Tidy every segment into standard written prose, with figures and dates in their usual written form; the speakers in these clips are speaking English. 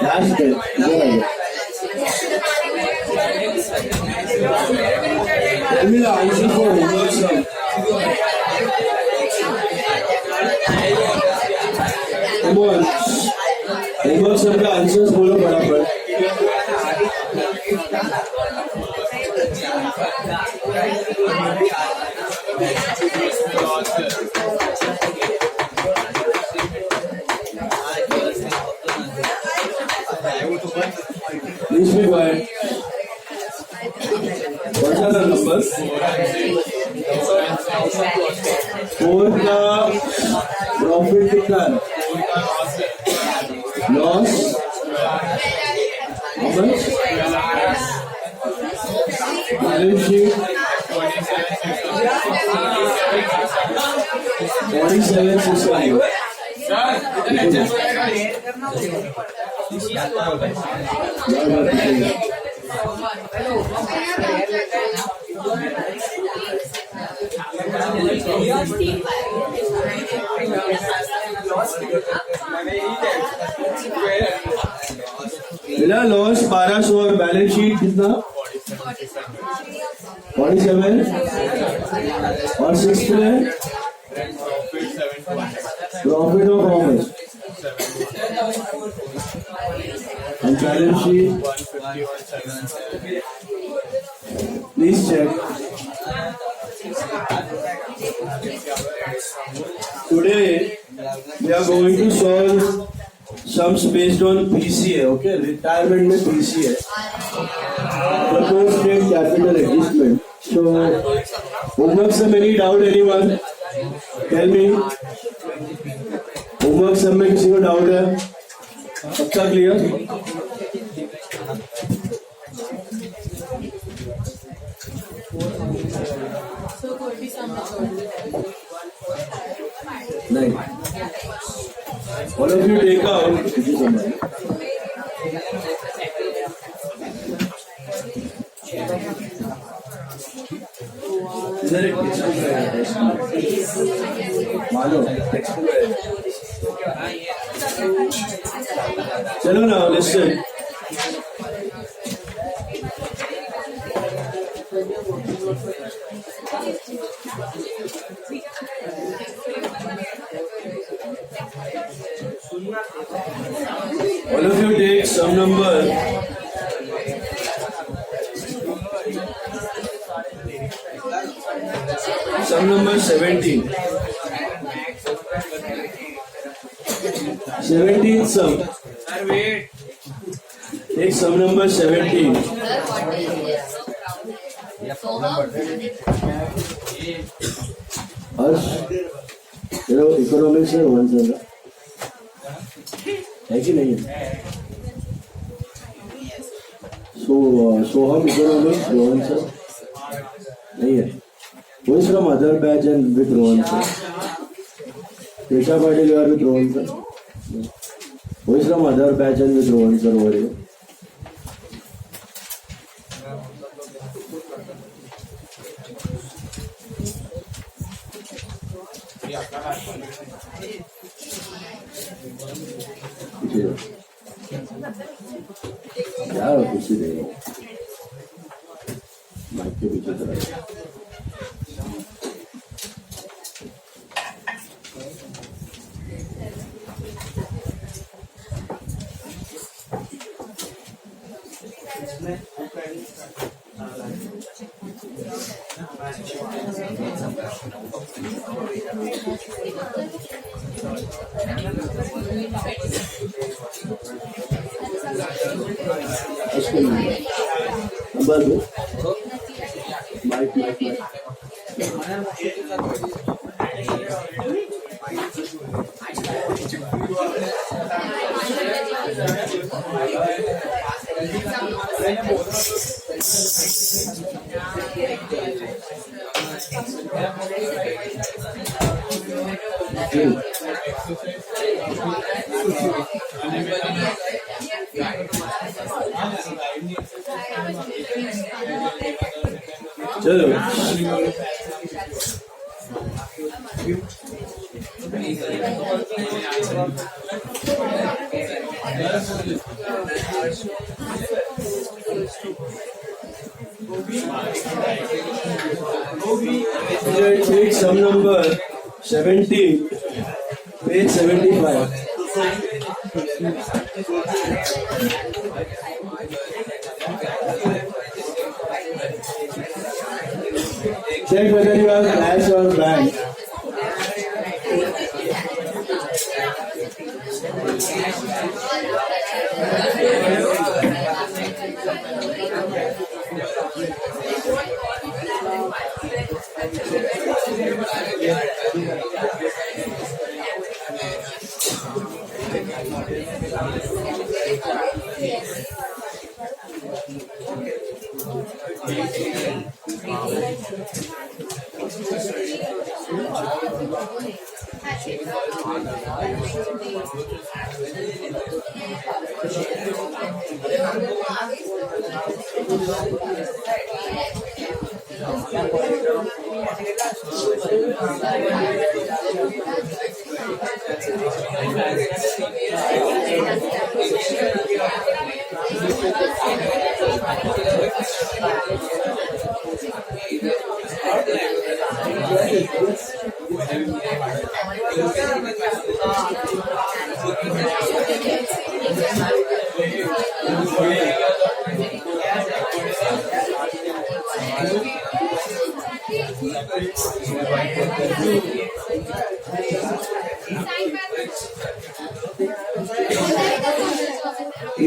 Last bit. Tell me the answer for homework, sir. Come on. Homework सबका answers बोलो बराबर. Please be quiet. What are the numbers? 4 का profit कितना है? Loss? How much? Balance sheet? 4765. मिला loss 1200 और balance sheet कितना 47 और 6 में profit of how much and balance sheet please check. Today we are going to solve sums based on PCA. Okay, retirement में PCA proposed rate capital adjustment. So homework से any doubt anyone? Tell me. Homework सब में किसी को doubt है? सबका clear? नहीं. All of you take out. इधर एक मानो टेक्स्ट बुक है. चलो ना listen. All of you take some number. Sum number 17. 17th sum. Take sum number 17. Harsh, तेरा इकोनॉमिक्स में वन सर है कि नहीं है? सोहम इकोनॉमिक्स रोहन सर नहीं है. Who is from other batch and with Rohan sir? Kesha Patil, you are with Rohan sir? Who is from other batch and with Rohan sir over here? यार खुशी दे mic के पीछे तरह. नंबर दो mic चलो take sum number 70, page 75. Check whether you have cash or bank.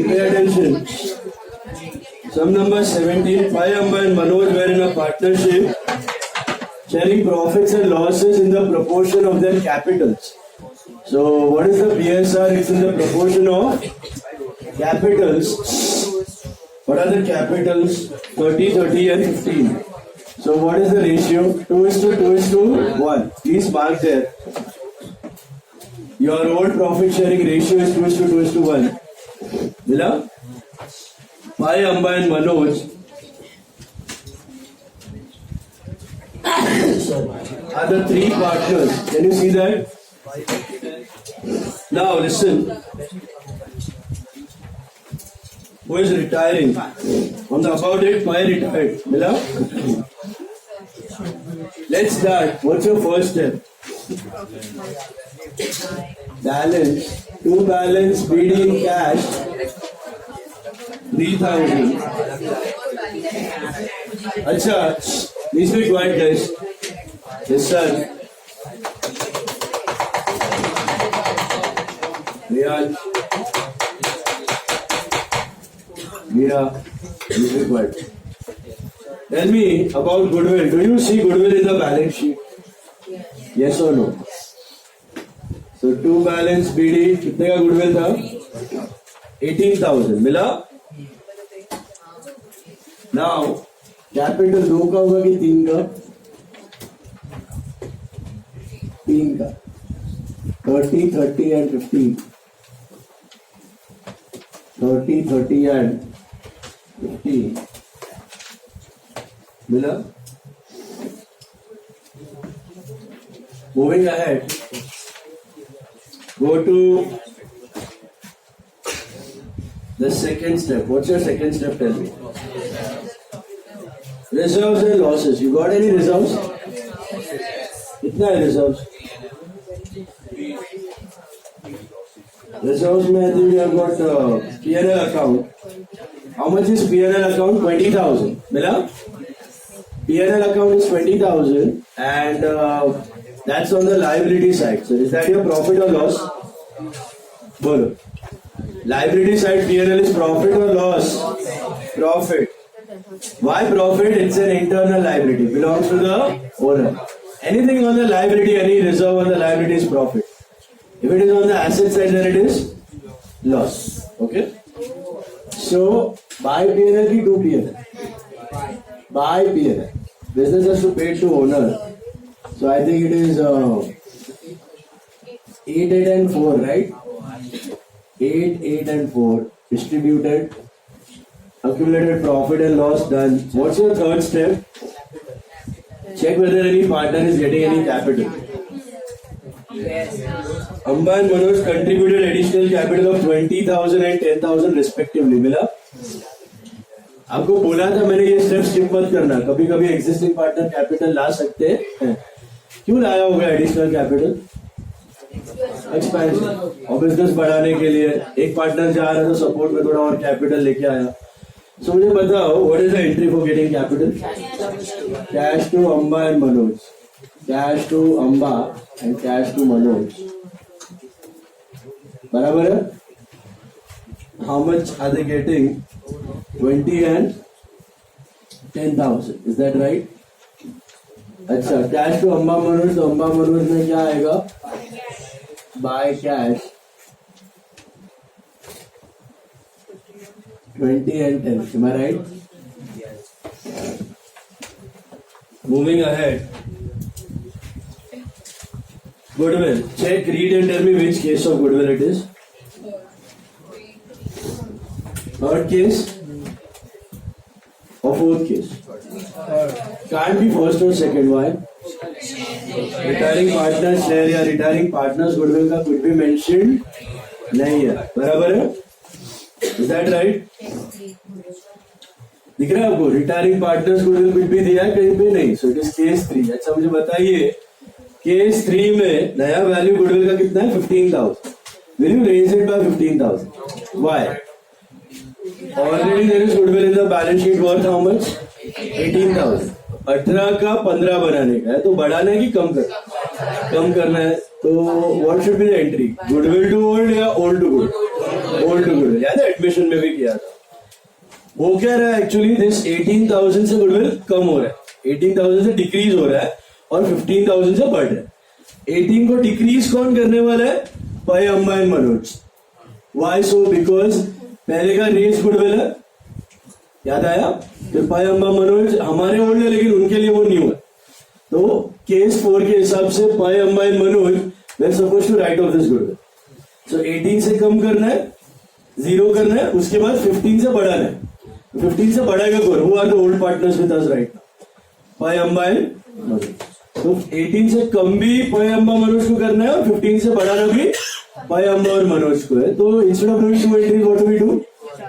Pay attention. Sum number 17. Pai Amba and Manoj were in a partnership, sharing profits and losses in the proportion of their capitals. So, what is the PSR? It's in the proportion of capitals. What are the capitals? 30, 30 and 15. So, what is the ratio? 2:1. Please mark there. Your old profit sharing ratio is 2:1. Mila? Pai Amba and Manoj are the three partners. Can you see that? Now listen. Who is retiring? On the about date, Pai retired. Mila? Let's start. What's your first step? Balance. To balance BD in cash 3,000. Acha, please be quiet, guys. Yes, sir. Riyaj. Mira, please be quiet. Tell me about goodwill. Do you see goodwill in the balance sheet? Yes or no? So to balance BD, कितने का goodwill था? 18,000. मिला? Now, capital 2 का होगा कि 3 का? 3 का. 30, 30 and 15. 30, 30 and 15. मिला? Moving ahead. Go to the second step. What's your second step? Tell me. Reserves and losses. You got any reserves? कितना है reserves? Reserves में I think you have got P&L account. How much is P&L account? 20,000. मिला? P&L account is 20,000 and that's on the liability side. So is that your profit or loss? Bolo. Liability side P&L is profit or loss? Profit. Why profit? It's an internal liability. Belongs to the owner. Anything on the liability, any reserve on the liability is profit. If it is on the asset side, then it is loss. Okay? So, buy P&L ki do P&L. Buy P&L. Business has to pay to owner. So I think it is 8, 8 and 4, right? 8, 8 and 4 distributed accumulated profit and loss done. What's your third step? Check whether any partner is getting any capital. Amba and Manoj contributed additional capital of 20,000 and 10,000 respectively. मिला? आपको बोला था मैंने ये step skip मत करना. कभी कभी एग्जिस्टिंग पार्टनर कैपिटल ला सकते हैं. क्यों लाया होगा एडिशनल कैपिटल? एक्सपेंशन और बिजनेस बढ़ाने के लिए. एक पार्टनर जा रहा है तो सपोर्ट में थोड़ा और कैपिटल लेके आया. सो मुझे बताओ what is the entry for getting capital? Cash to Amba and Manoj. Cash to Amba and cash to Manoj. बराबर है? How much are they getting? 20 and 10,000. Is that right? अच्छा, कैश टू अंबा मनोज. तो अंबा मनोज में क्या आएगा? By cash 20 and 10. Am I right? Moving ahead. Goodwill. Check, read and tell me which case of goodwill it is. Third case or fourth case? Can't be first or second. Why? Retiring partners share या retiring partners goodwill का कुछ भी mentioned नहीं है. बराबर है? Is that right? दिख रहा है आपको? Retiring partners goodwill कुछ भी दिया है कहीं पे नहीं. So it is case 3. अच्छा मुझे बताइए केस 3 में नया वैल्यू गुडविल का कितना है? 15,000. Will you raise it by 15,000? Why? Already there is goodwill in the balance sheet worth how much? 18,000. 18 का 15 बनाने का है तो बढ़ाना है कि कम करना? कम करना है. तो what should be the entry? Goodwill to old या old to good? Old to good. याद है एडमिशन में भी किया था. वो क्या रहा है एक्चुअली? दिस 18,000 से गुडविल कम हो रहा है. 18,000 से डिक्रीज हो रहा है और 15,000 से बढ़ रहा है. 18 को डिक्रीज कौन करने वाला है? Pai Amba and Manoj. Why so? Because पहले का रेस गुडविल है. याद आया? तो पाई अंबा मनोज हमारे ओल्ड है लेकिन उनके लिए वो न्यू है. तो केस 4 के हिसाब से Pai Amba and Manoj they suppose to write off this goodwill. So 18 से कम करना है, 0 करना है, उसके बाद 15 से बढ़ाना है. 15 से बढ़ाएगा कौन? Who are the old partners with us right now? पाई अंबा एंड मनोज. तो 18 से कम भी पाई अंबा मनोज को करना है और 15 से बढ़ाना भी पाई अंबा और मनोज को है. तो instead of doing 2 entry what do we do?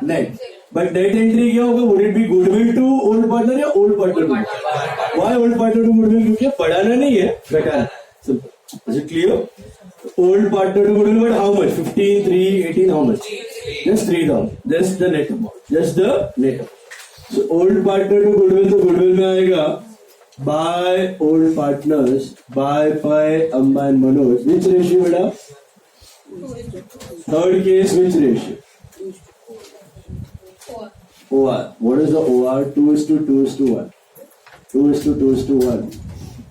Net. But net entry क्या होगा? Would it be goodwill to old partner या old partner to? Why old partner to goodwill? क्योंकि बढ़ाना नहीं है, घटाना. Simple. Is it clear? Old partner to goodwill but how much? 15, 3, 18 how much? Just 3,000. Just the net amount. Just the net amount. So old partner to goodwill, तो goodwill में आएगा by old partners by Amba and Manoj. Which ratio बेटा? Third case which ratio? OR. What is the OR? 2:2:1. 2:2:1.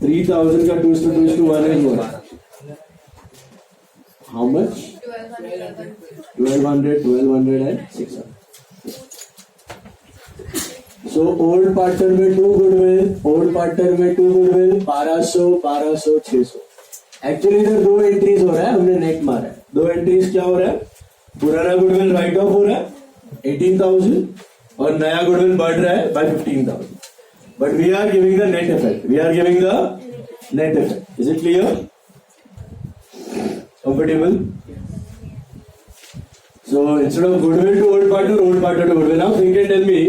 3,000 का 2:2:1 is what? How much? 1,200, 1,200 and 600. So old partner में 2 goodwill, old partner में 2 goodwill, 1200, 1200, 600. Actually इधर 2 entries हो रहा है, हमने net मारा है. 2 एंट्रीज क्या हो रहा है? पुराना गुडविल राइट ऑफ हो रहा है 18,000 और नया गुडविल बढ़ रहा है by 15,000. But we are giving the net effect. We are giving the net effect. Is it clear? Comfortable? So instead of goodwill to old partner to goodwill. Now think and tell me,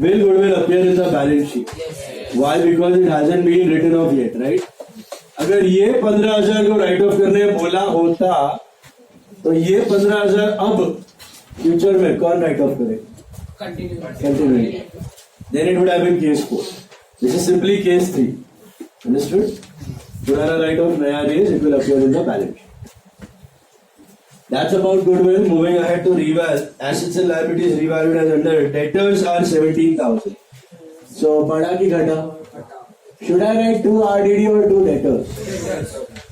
will goodwill appear in the balance sheet? Why? Because it hasn't been written off yet, right? अगर ये 15,000 को right of करने बोला होता तो ये 15,000 अब future में कौन राइट ऑफ करेगा? Continue. Then it would have been case 4. This is simply case 3. Understood? पुराना राइट ऑफ नया raise, it will appear in the balance sheet. That's about goodwill. Moving ahead to reval. Assets and liabilities revalued as under. Debtors are 17,000. So बड़ा की घटा? Should I write 2 RDD or 2 debtors?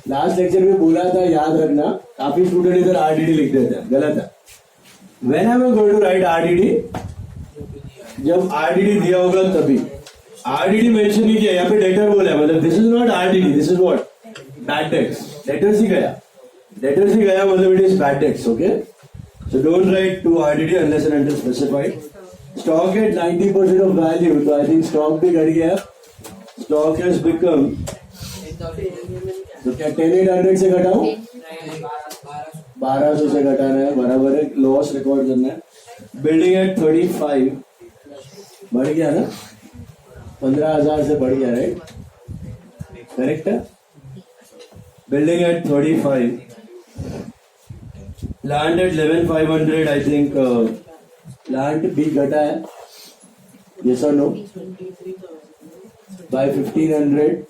Last lecture में बोला था, याद रखना. काफी student इधर RDD लिख देते हैं, गलत है. When am I going to write RDD? जब RDD दिया होगा तभी. RDD मेंशन नहीं किया, यहाँ पे डेटर बोला है, मतलब this is not RDD, this is what? Bad debts. Debtors ही गया. Debtors ही गया मतलब it is bad debts, okay? So don't write 2 RDD unless and until specified. Stock at 90% of value, तो आई थिंक स्टॉक भी घट गया. Stock has become, तो क्या 10,800 से घटाऊं? 1200 से घटाना है, बराबर है. लॉस रिकॉर्ड करना है. बिल्डिंग एट 35 बढ़ गया ना, 15,000 से बढ़ गया, राइट? करेक्ट है. Building at 35, plant at 11,500. I think plant भी घटा है, यस और नो? बाय 1,500.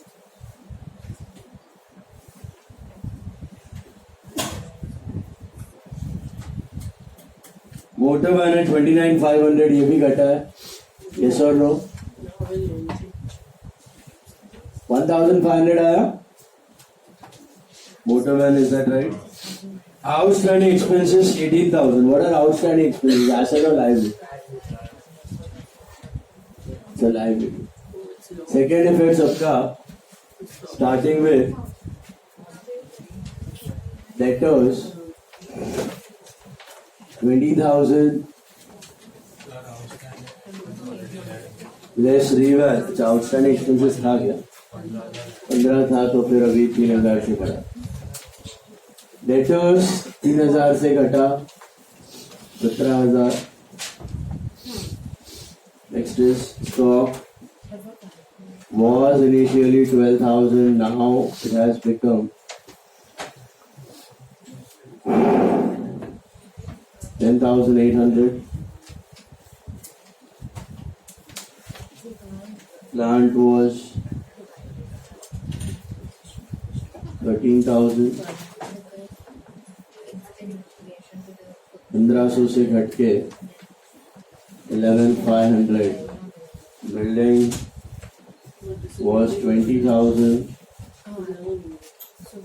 मोटर वैन है 29,500, ये भी घटा है, यस और नो? 1,500 आया motor van, is that right? Outstanding expenses 18,000. What are outstanding expenses, asset और liability? It's a liability. Second effect सबका starting with debtors 20,000 less reval. Outstanding expenses था क्या? 15 था, तो फिर अभी 3,000 से घटा. डेटर्स 3,000 से घटा 17,000. Next is stock was initially 12,000, now it has become 10,800. Plant was 13,000. 1,500 से घट के 11,500. Building was 20,000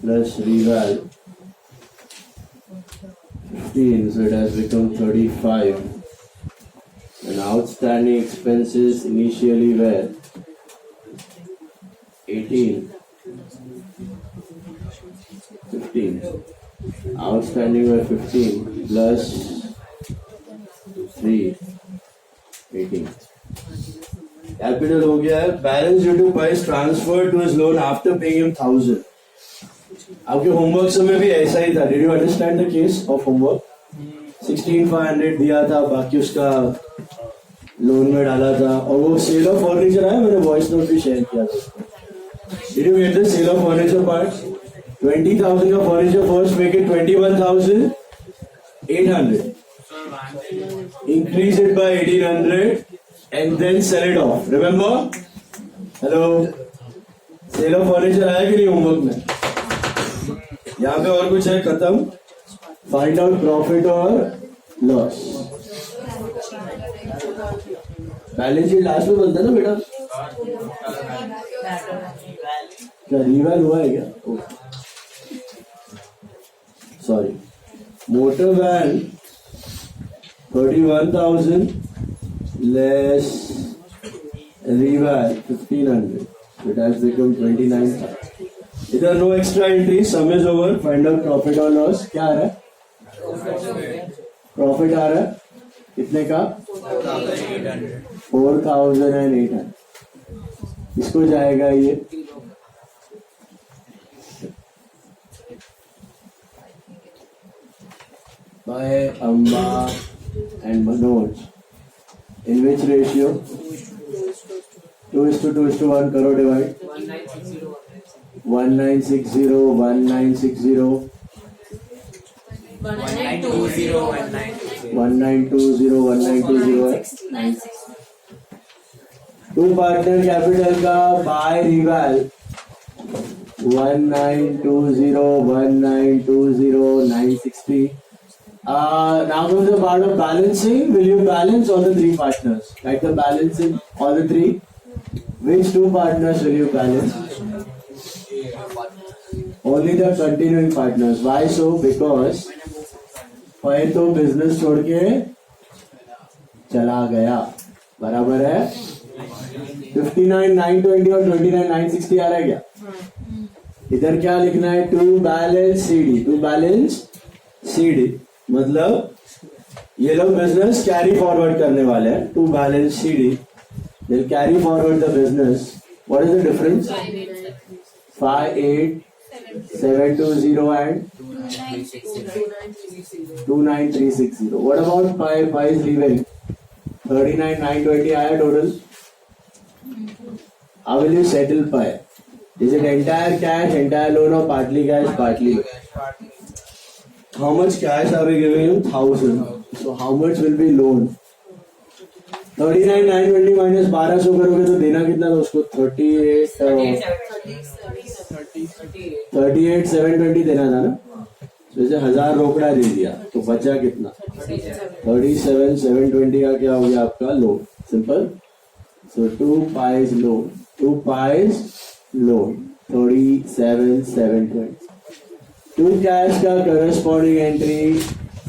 plus reval 15, so it has become 35. And outstanding expenses initially were 18, 15. Outstanding were 15 plus 3, 18. Capital हो गया है. Balance due to price transfer to his loan after paying him 1,000. आपके homework में भी ऐसा ही था. Did you understand the case of homework? 16,500 दिया था, बाकी उसका लोन में डाला था. और वो सेल ऑफ फर्नीचर आया, मैंने वॉइस नोट भी शेयर किया था. Did you get the sale of furniture part? 20,000 का furniture first make it 21,800. Increase it by 1,800 and then sell it off. Remember? Hello? Sale of furniture आया कि नहीं homework में? यहाँ पे और कुछ है? खत्म. Find out profit और loss. बैलेंस शीट लास्ट में बनता है ना बेटा? क्या रिवैल हुआ है क्या? Sorry. Motor van 31,000 less reval 1,500. It has become 29,000. इधर no extra entry. Sum is over. Find out profit or loss. क्या आ रहा है? Profit आ रहा है कितने का? 4,800. इसको जाएगा ये by Amba and Manoj. In which ratio? 2:2:1. करो डिवाइड. 1960 1960 1920 टू पार्टनर कैपिटल का bye रिवैल 1920 now comes the part of balancing. Will you balance all the three partners? Write the balancing all the three. Which two partners will you balance? Only the continuing partners. Why so? Because पहले तो business छोड़ के चला गया. बराबर है. 59,920 और 29,960 आ रहा है क्या? इधर क्या लिखना है? To balance CD. To balance CD मतलब ये लोग बिजनेस कैरी फॉरवर्ड करने वाले हैं to balance sheet. They'll carry forward the business. What is the difference? 58720 and 29360. What about 5 is leaving? 39920 आया total. How will you settle pi? Is it entire cash, entire loan, or partly cash, partly loan? How much cash are we giving him? 1000. So how much will be loan? 39,920 minus 1200 करोगे तो देना कितना था उसको? 38,720 देना था ना. तो जैसे 1000 रोकड़ा दे दिया तो बचा कितना? 37,720 का क्या हो गया आपका? Loan. Simple. So 2 pies loan, 2 pies loan, 37,720. 2 cash का corresponding entry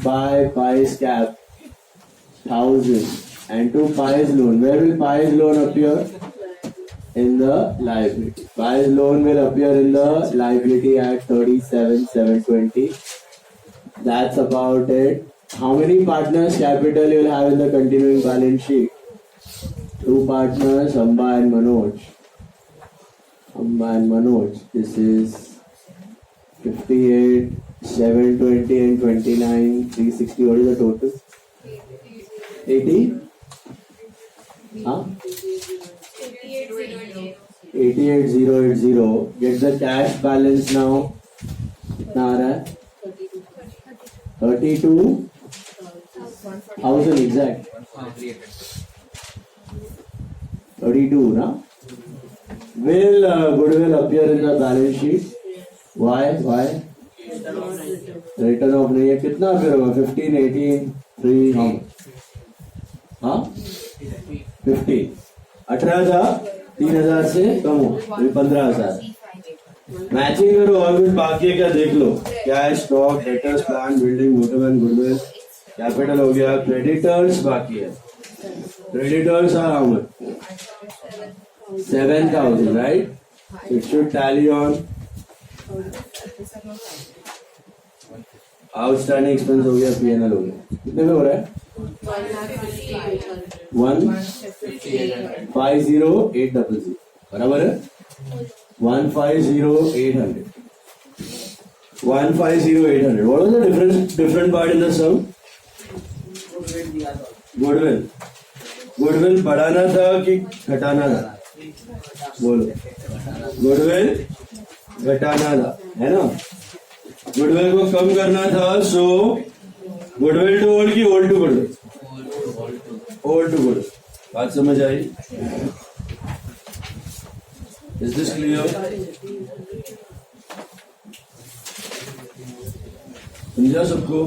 by pies cap 1000 and 2 pies loan. Where will pies loan appear? In the liability. Pies loan will appear in the liability at 37,720. That's about it. How many partners capital you will have in the continuing balance sheet? 2 partners, Amba and Manoj. Amba and Manoj. This is 58, 720 and 29, 360. What is the total? 80? Huh? 88,080. Get the cash balance now. कितना आ रहा है? 32,000 exact. 32 ना? Will goodwill appear in the balance sheet? Why? Return of नहीं है. कितना appear होगा? 15, 18, 3. हाँ? 50. 18 था, 3000 से कम हो, 15,000. मैचिंग करो और कुछ बाकी है क्या देख लो. Cash, stock, debtors, plant, building, motor van, goodwill, capital हो गया. क्रेडिटर्स बाकी है. Creditors are how much? 7,000, right? It should tally on. Outstanding expense हो गया, P&L हो गया. कितने में हो रहा है? 150,800. बराबर है. 150,800. 150,800. What was the different part in the sum? Goodwill बढ़ाना था कि घटाना था? बोलो. गुडविल घटाना था, है ना? गुडविल को कम करना था. सो गुडविल टू ओल्ड की old to goodwill? Old to goodwill. बात समझ आई? Is this clear? समझा सबको?